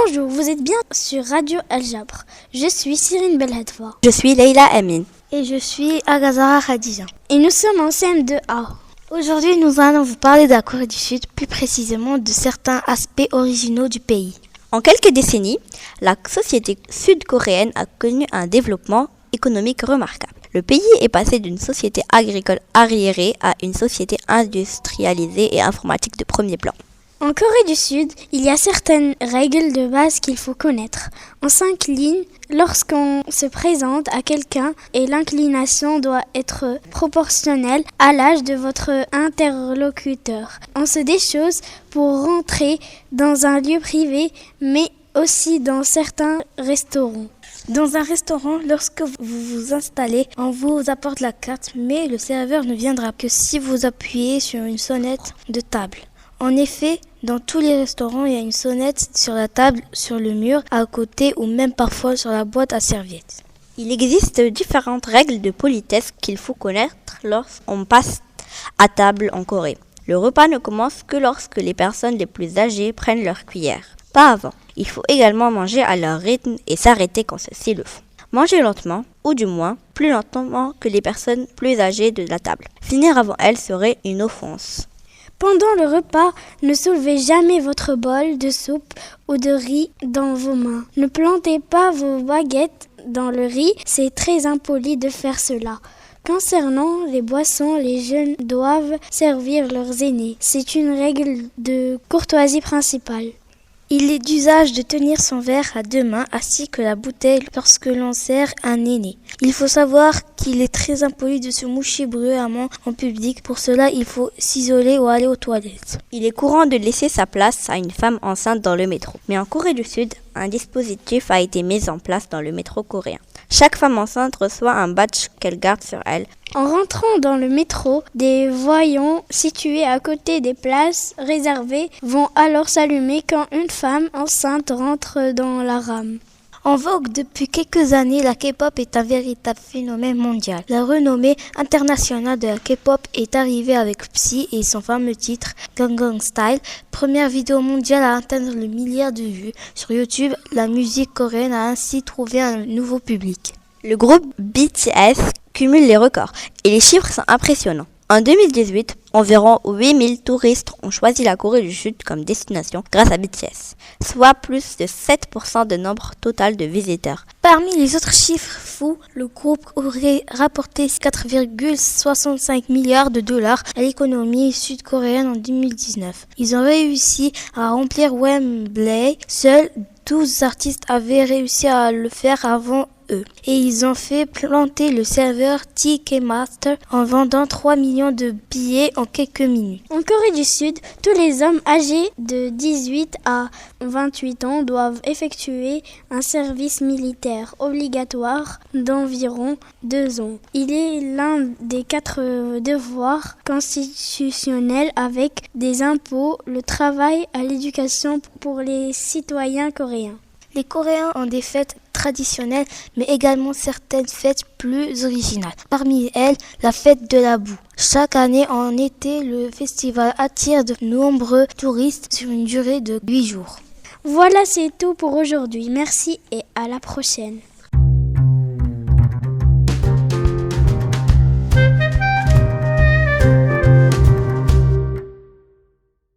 Bonjour, vous êtes bien sur Radio Al-Jabre. Je suis Cyrine Belhadva. Je suis Leila Amin. Et je suis Agazara Khadija. Et nous sommes en CM2A. Aujourd'hui, nous allons vous parler de la Corée du Sud, plus précisément de certains aspects originaux du pays. En quelques décennies, la société sud-coréenne a connu un développement économique remarquable. Le pays est passé d'une société agricole arriérée à une société industrialisée et informatique de premier plan. En Corée du Sud, il y a certaines règles de base qu'il faut connaître. En 5 lignes, lorsqu'on se présente à quelqu'un et l'inclination doit être proportionnelle à l'âge de votre interlocuteur. On se déchausse pour rentrer dans un lieu privé, mais aussi dans certains restaurants. Dans un restaurant, lorsque vous vous installez, on vous apporte la carte, mais le serveur ne viendra que si vous appuyez sur une sonnette de table. En effet, dans tous les restaurants, il y a une sonnette sur la table, sur le mur, à côté ou même parfois sur la boîte à serviettes. Il existe différentes règles de politesse qu'il faut connaître lorsqu'on passe à table en Corée. Le repas ne commence que lorsque les personnes les plus âgées prennent leur cuillère. Pas avant. Il faut également manger à leur rythme et s'arrêter quand ceux-ci le font. Manger lentement, ou du moins plus lentement que les personnes plus âgées de la table. Finir avant elles serait une offense. Pendant le repas, ne soulevez jamais votre bol de soupe ou de riz dans vos mains. Ne plantez pas vos baguettes dans le riz, c'est très impoli de faire cela. Concernant les boissons, les jeunes doivent servir leurs aînés. C'est une règle de courtoisie principale. Il est d'usage de tenir son verre à deux mains ainsi que la bouteille lorsque l'on sert un aîné. Il faut savoir qu'il est très impoli de se moucher bruyamment en public. Pour cela, il faut s'isoler ou aller aux toilettes. Il est courant de laisser sa place à une femme enceinte dans le métro. Mais en Corée du Sud, un dispositif a été mis en place dans le métro coréen. Chaque femme enceinte reçoit un badge qu'elle garde sur elle. En rentrant dans le métro, des voyants situés à côté des places réservées vont alors s'allumer quand une femme enceinte rentre dans la rame. En vogue depuis quelques années, la K-pop est un véritable phénomène mondial. La renommée internationale de la K-pop est arrivée avec Psy et son fameux titre Gangnam Style, première vidéo mondiale à atteindre le milliard de vues. Sur YouTube, la musique coréenne a ainsi trouvé un nouveau public. Le groupe BTS cumule les records et les chiffres sont impressionnants. En 2018, environ 8000 touristes ont choisi la Corée du Sud comme destination grâce à BTS, soit plus de 7% du nombre total de visiteurs. Parmi les autres chiffres fous, le groupe aurait rapporté 4,65 milliards de dollars à l'économie sud-coréenne en 2019. Ils ont réussi à remplir Wembley. Seuls 12 artistes avaient réussi à le faire avant eux. Et ils ont fait planter le serveur Ticketmaster en vendant 3 millions de billets en quelques minutes. En Corée du Sud, tous les hommes âgés de 18 à 28 ans doivent effectuer un service militaire obligatoire d'environ 2 ans. Il est l'un des 4 devoirs constitutionnels avec des impôts, le travail à l'éducation pour les citoyens coréens. Les Coréens ont des fêtes traditionnelles, mais également certaines fêtes plus originales. Parmi elles, la fête de la boue. Chaque année, en été, le festival attire de nombreux touristes sur une durée de 8 jours. Voilà, c'est tout pour aujourd'hui. Merci et à la prochaine.